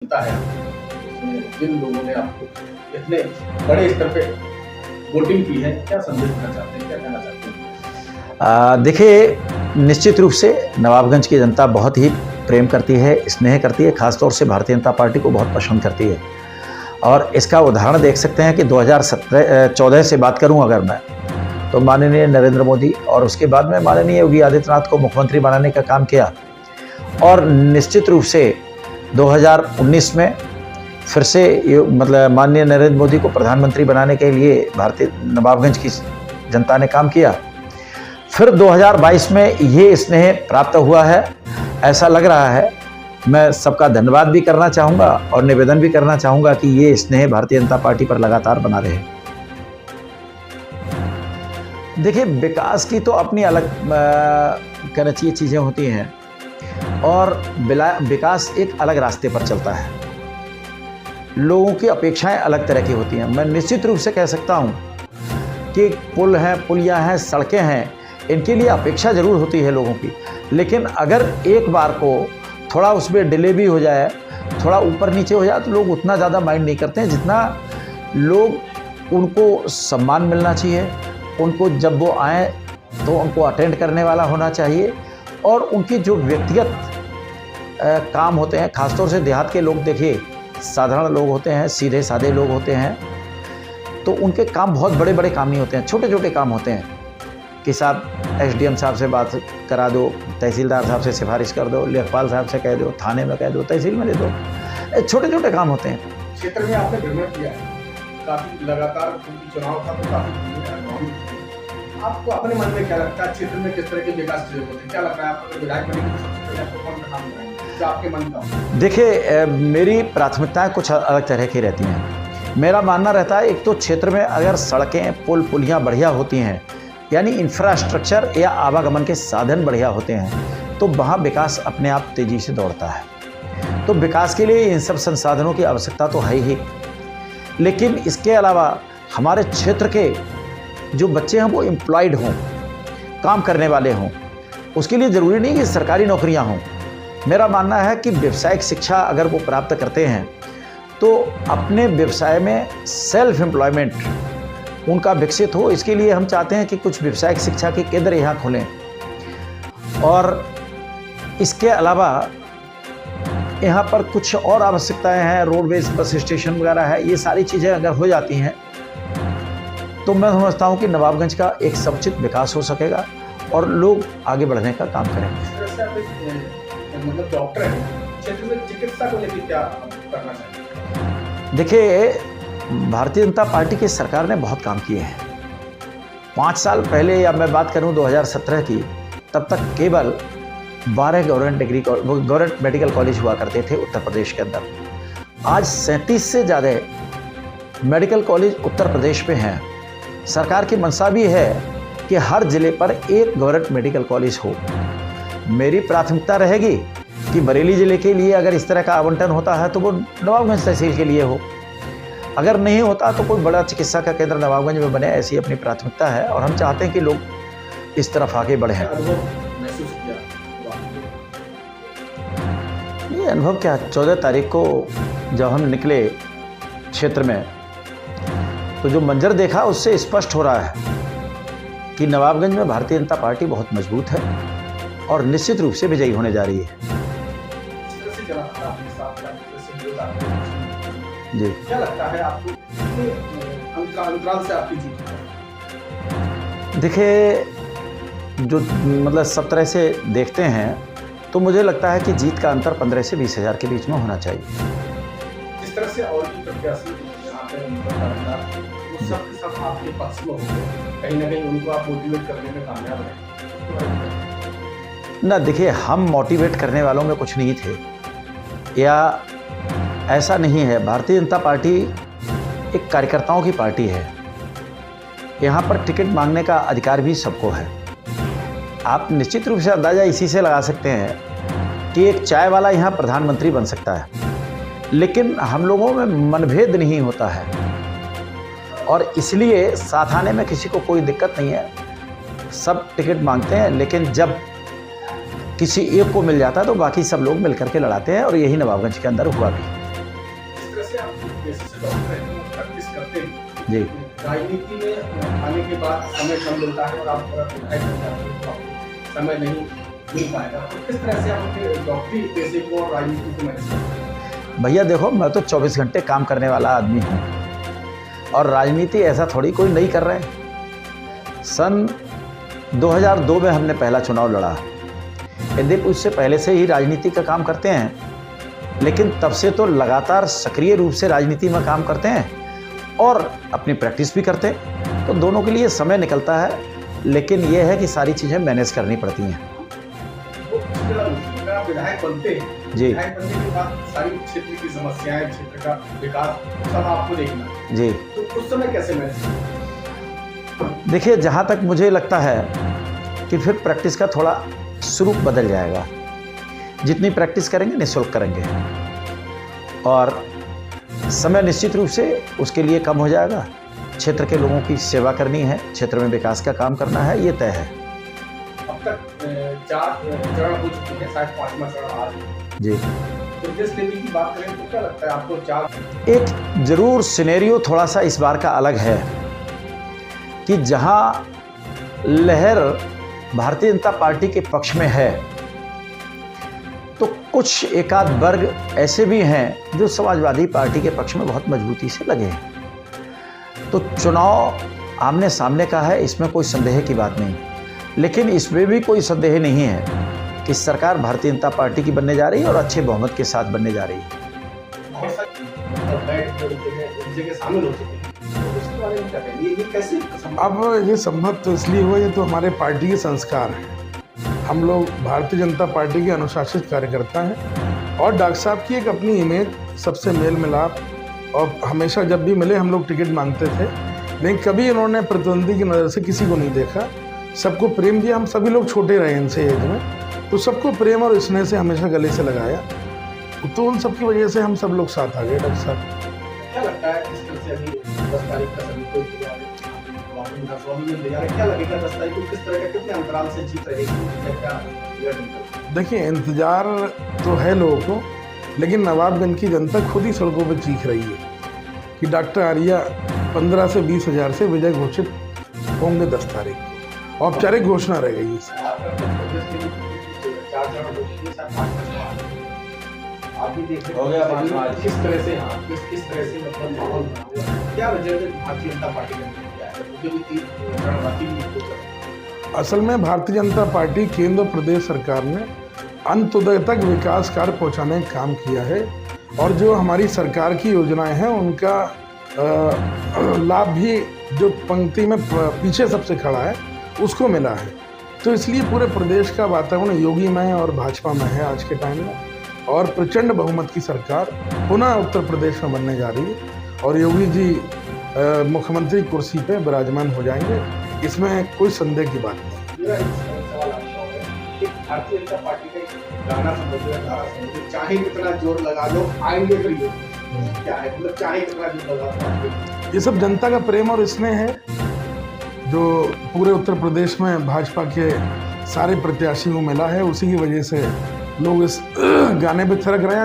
मिलता है उसमें जिन लोगों ने आपको इतने बड़े स्तर पे वोटिंग की है, क्या संदेश देना चाहते हैं, क्या कहना चाहते हैं? देखिए, निश्चित रूप से नवाबगंज की जनता बहुत ही प्रेम करती है, स्नेह करती है, खासतौर से भारतीय जनता पार्टी को बहुत पसंद करती है। और इसका उदाहरण देख सकते हैं कि 2014 से बात करूं अगर मैं, तो माननीय नरेंद्र मोदी और उसके बाद में माननीय योगी आदित्यनाथ को मुख्यमंत्री बनाने का काम किया। और निश्चित रूप से 2019 में फिर से मतलब माननीय नरेंद्र मोदी को प्रधानमंत्री बनाने के लिए भारतीय नवाबगंज की जनता ने काम किया। फिर 2022 में ये स्नेह प्राप्त हुआ है, ऐसा लग रहा है। मैं सबका धन्यवाद भी करना चाहूँगा और निवेदन भी करना चाहूँगा कि ये स्नेह भारतीय जनता पार्टी पर लगातार बना रहे। देखिए, विकास की तो अपनी अलग कहना चाहिए चीज़ें होती हैं और विकास एक अलग रास्ते पर चलता है। लोगों की अपेक्षाएं अलग तरह की होती हैं। मैं निश्चित रूप से कह सकता हूं कि पुल हैं, पुलियां हैं, सड़कें हैं, इनके लिए अपेक्षा ज़रूर होती है लोगों की। लेकिन अगर एक बार को थोड़ा उसमें डिले भी हो जाए, थोड़ा ऊपर नीचे हो जाए, तो लोग उतना ज़्यादा माइंड नहीं करते हैं जितना लोग उनको सम्मान मिलना चाहिए। उनको जब वो आए तो उनको अटेंड करने वाला होना चाहिए और उनकी जो व्यक्तिगत काम होते हैं, ख़ासतौर से देहात के लोग देखिए साधारण लोग होते हैं, सीधे साधे लोग होते हैं, तो उनके काम बहुत बड़े बड़े काम नहीं होते हैं, छोटे छोटे काम होते हैं कि साहब एसडीएम साहब से बात करा दो, तहसीलदार साहब से सिफारिश कर दो, लेखपाल साहब से कह दो, थाने में कह दो, तहसील में दे दो, छोटे छोटे काम होते हैं। क्षेत्र में आपने भ्रमण किया है, काफ़ी लगातार चुनाव था तो काफ़ी, आपको अपने मन में क्या लगता है क्षेत्र में किस तरह के विकास की जरूरत है? क्या लगता है आपको विधायक बने तो सबसे पहले आपको कौन सा काम कराएंगे जो आपके मन का हो? देखिए, मेरी प्राथमिकताएं कुछ अलग तरह की रहती हैं। मेरा मानना रहता है, एक तो क्षेत्र में अगर सड़कें, पुल, पुलियाँ बढ़िया होती हैं, यानी इंफ्रास्ट्रक्चर या आवागमन के साधन बढ़िया होते हैं, तो वहाँ विकास अपने आप तेज़ी से दौड़ता है। तो विकास के लिए इन सब संसाधनों की आवश्यकता तो है ही, लेकिन इसके अलावा हमारे क्षेत्र के जो बच्चे हैं वो एम्प्लॉयड हों, काम करने वाले हों। उसके लिए ज़रूरी नहीं कि सरकारी नौकरियां हों। मेरा मानना है कि व्यावसायिक शिक्षा अगर वो प्राप्त करते हैं तो अपने व्यवसाय में सेल्फ एम्प्लॉयमेंट उनका विकसित हो। इसके लिए हम चाहते हैं कि कुछ व्यावसायिक शिक्षा के केंद्र यहाँ खोलें। और इसके अलावा यहाँ पर कुछ और आवश्यकताएं हैं, रोडवेज, बस स्टेशन वगैरह है, ये सारी चीज़ें अगर हो जाती हैं तो मैं समझता हूँ कि नवाबगंज का एक समुचित विकास हो सकेगा और लोग आगे बढ़ने का काम करेंगे। इस तरह से आप मतलब डॉक्टर हैं, क्षेत्र में चिकित्सा को लेकर क्या करना चाहिए? देखिए, भारतीय जनता पार्टी की सरकार ने बहुत काम किए हैं। 5 साल पहले या मैं बात करूं 2017 की, तब तक केवल 12 गवर्नमेंट मेडिकल कॉलेज हुआ करते थे उत्तर प्रदेश के अंदर। आज 37 से ज़्यादा मेडिकल कॉलेज उत्तर प्रदेश में हैं। सरकार की मंशा भी है कि हर ज़िले पर एक गवर्नमेंट मेडिकल कॉलेज हो। मेरी प्राथमिकता रहेगी कि बरेली ज़िले के लिए अगर इस तरह का आवंटन होता है तो वो नवाबगंज तहसील के लिए हो, अगर नहीं होता तो कोई बड़ा चिकित्सा का केंद्र नवाबगंज में बने, ऐसी अपनी प्राथमिकता है। और हम चाहते हैं कि लोग इस तरफ आगे बढ़े। ये अनुभव क्या, 14 तारीख को जब हम निकले क्षेत्र में तो जो मंजर देखा उससे स्पष्ट हो रहा है कि नवाबगंज में भारतीय जनता पार्टी बहुत मजबूत है और निश्चित रूप से विजयी होने जा रही है। जी, क्या लगता है आपको अंतराल से आपकी जीत? देखिए, जो मतलब सब तरह से देखते हैं तो मुझे लगता है कि जीत का अंतर 15 से 20 हज़ार के बीच में होना चाहिए। इस तरह से और भी प्रत्याशी यहाँ पे सब आपके पक्ष में होंगे, कहीं ना कहीं उनको आप मोटिवेट करने में कामयाब रहे ना। देखिए, हम मोटिवेट करने वालों में कुछ नहीं थे, या ऐसा नहीं है। भारतीय जनता पार्टी एक कार्यकर्ताओं की पार्टी है। यहाँ पर टिकट मांगने का अधिकार भी सबको है। आप निश्चित रूप से अंदाज़ा इसी से लगा सकते हैं कि एक चाय वाला यहाँ प्रधानमंत्री बन सकता है, लेकिन हम लोगों में मनभेद नहीं होता है और इसलिए साथ आने में किसी को कोई दिक्कत नहीं है। सब टिकट मांगते हैं, लेकिन जब किसी एक को मिल जाता है तो बाकी सब लोग मिलकर के लड़ाते हैं और यही नवाबगंज के अंदर हुआ भी। से आप पेशे से डॉक्टर हैं, प्रैक्टिस करते हैं, जी। राजनीति में आने के बाद समय कम मिलता है और आप विधायक बन जाते हैं तो आपको समय नहीं मिल पाएगा, तो किस तरह से आप अपने डॉक्टरी पेशे को और राजनीति को मैनेज करते हैं? भैया देखो, मैं तो 24 घंटे काम करने वाला आदमी हूँ और राजनीति ऐसा थोड़ी कोई नहीं कर रहे हैं। सन 2002 में हमने पहला चुनाव लड़ा। यदि उससे पहले से ही राजनीति का काम करते हैं, लेकिन तब से तो लगातार सक्रिय रूप से राजनीति में काम करते हैं और अपनी प्रैक्टिस भी करते हैं, तो दोनों के लिए समय निकलता है, लेकिन यह है कि सारी चीज़ें मैनेज करनी पड़ती हैं। अगर आप विधायक बनते हैं, जी। विधायक बनने के बाद सारी क्षेत्र की समस्याएं, क्षेत्र का विकास सब आपको देखना है, जी। तो उस समय कैसे मैनेज करते? देखिए, जहाँ तक मुझे लगता है कि फिर प्रैक्टिस का थोड़ा स्वरूप बदल जाएगा। जितनी प्रैक्टिस करेंगे निःशुल्क करेंगे और समय निश्चित रूप से उसके लिए कम हो जाएगा। क्षेत्र के लोगों की सेवा करनी है, क्षेत्र में विकास का काम करना है, ये तय है। अब तक 4 चरण हो चुके हैं, शायद 5वां चरण आज है। जी। तो जिस लेवल की बात करें तो क्या लगता है आपको 4? एक जरूर सिनेरियो थोड़ा सा इस बार का अलग है कि जहां लहर भारतीय जनता पार्टी के पक्ष में है, तो कुछ एकाध वर्ग ऐसे भी हैं जो समाजवादी पार्टी के पक्ष में बहुत मजबूती से लगे हैं। तो चुनाव आमने सामने का है, इसमें कोई संदेह की बात नहीं, लेकिन इसमें भी कोई संदेह नहीं है कि सरकार भारतीय जनता पार्टी की बनने जा रही है और अच्छे बहुमत के साथ बनने जा रही है। बहुत सारी जगह शामिल हो चुके हैं, तो उसके बारे में क्या कहेंगे? ये कैसे संभव? अब ये संभव तो इसलिए हुआ, ये तो हमारे पार्टी के संस्कार हैं। हम लोग भारतीय जनता पार्टी के अनुशासित कार्यकर्ता हैं और डॉक्टर साहब की एक अपनी इमेज, सबसे मेल मिलाप, और हमेशा जब भी मिले हम लोग टिकट मांगते थे, लेकिन कभी इन्होंने प्रतिद्वंदी की नज़र से किसी को नहीं देखा। सबको प्रेम दिया। हम सभी लोग छोटे रहे इनसे एज में, तो सबको प्रेम और स्नेह से हमेशा गले से लगाया, तो उन सब की वजह से हम सब लोग साथ आ गए। डॉक्टर साहब, क्या लगता है इस तरह से अभी 10 तारीख का सभी को क्या लगेगा 10 तारीख को किस तरह का, कितने अंतराल से जीत रहेगी? क्या देखिए, इंतजार तो है लोगों को, लेकिन नवाबगंज की जनता खुद ही सड़कों पर चीख रही है कि डॉक्टर आर्या 15 से 20 हज़ार से विजय घोषित होंगे 10 तारीख को। औपचारिक घोषणा रह गई है। आप भी देख हो गया किस तरह से, हाँ, किस तरह से मतलब माहौल बना हुआ है। क्या वजह है भारतीय जनता पार्टी के अंदर क्या है, क्योंकि भी 3 चरण बाकी भी? असल में भारतीय जनता पार्टी केंद्र और प्रदेश सरकार ने अंत्योदय तक विकास कार्य पहुंचाने का काम किया है और जो हमारी सरकार की योजनाएं हैं उनका लाभ भी जो पंक्ति में पीछे सबसे खड़ा है उसको मिला है। तो इसलिए पूरे प्रदेश का वातावरण योगी में और भाजपा में है आज के टाइम में, और प्रचंड बहुमत की सरकार पुनः उत्तर प्रदेश में बनने जा रही है और योगी जी मुख्यमंत्री कुर्सी पे विराजमान हो जाएंगे, इसमें कोई संदेह की बात नहीं। मेरा एक सवाल आपका है कि भारतीय जनता पार्टी का एक गाना समझिए, चाहे कितना जोर लगा लो आएंगे फिर ये क्या है, मतलब चाहे कितना जोर लगा लो। ये सब जनता का प्रेम और स्नेह है जो पूरे उत्तर प्रदेश में भाजपा के सारे प्रत्याशी को मिला है, उसी की वजह से लोग इस गाने पे थिरक रहे हैं।